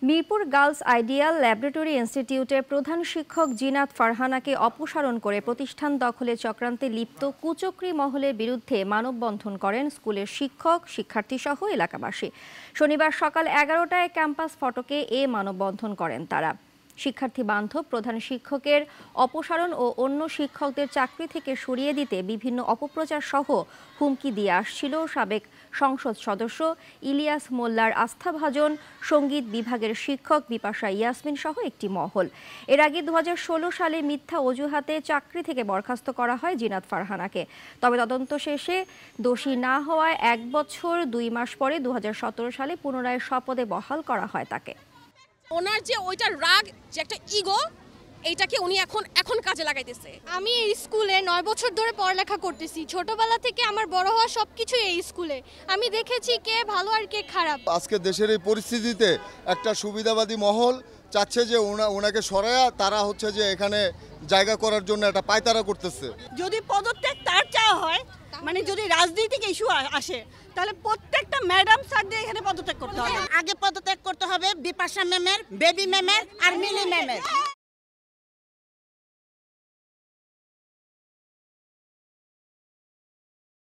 Mirpur girls ideal laboratory ইনস্টিটিউটের প্রধান শিক্ষক জিনাত ফারহানাকে অপসারণ করে প্রতিষ্ঠান দখলে চক্রান্তে লিপ্ত কুচক্রী মহলের বিরুদ্ধে মানববন্ধন করেন স্কুলের শিক্ষক, শিক্ষার্থীসহ এলাকাবাসী। শনিবার সকাল 11টায় ক্যাম্পাস ফটকে এ মানববন্ধন করেন তারা। শিক্ষার্থী বান্ধব প্রধান শিক্ষকের অপসারণ ও অন্য শিক্ষকদের চাকরি থেকে সরিয়ে দিতে বিভিন্ন অপপ্রচার সহ হুমকি দিয়ে আসছিল সাবেক সংসদ সদস্য ইলিয়াস মোল্লার আস্থাভাজন, সঙ্গীত বিভাগের শিক্ষক বিপাশা ইয়াসমিন সহ একটি মহল। এর আগে 2016 সালে মিথ্যা অজুহাতে চাকরি থেকে বরখাস্ত করা হয় জিনাত ফারহানাকে। তবে তদন্ত শেষে দোষী না হওয়ায় 1 বছর 2 মাস পরে 2017 সালে পুনরায় শপথে বহাল করা হয় তাকে। ওনার যে ওইটা রাগ, যে একটা ইগো, এইটাকে উনি এখন কাজে লাগাইতেছে। আমি এই স্কুলে 9 বছর ধরে পড়ালেখা করতেছি। ছোটবেলা থেকে আমার বড় হওয়া সবকিছু এই স্কুলে। আমি দেখেছি কে ভালো আর কে খারাপ। আজকে দেশের এই পরিস্থিতিতে একটা সুবিধাবাদী মহল চাচ্ছে যে ওনাকে সরায়া তারা হচ্ছে যে এখানে জায়গা করার জন্য একটা পায়তারা করতেছে। যদি পদত্যাগ তার চাওয়া হয়, মানে যদি রাজনৈতিক ইস্যু আসে, তাহলে প্রত্যেকটা ম্যাডাম স্যারদের এখানে পদত্যাগ করতে হবে। আগে পদত্যাগ করতে হবে বিপাশা ম্যামের, বেবি ম্যামের আর মিলি ম্যামের।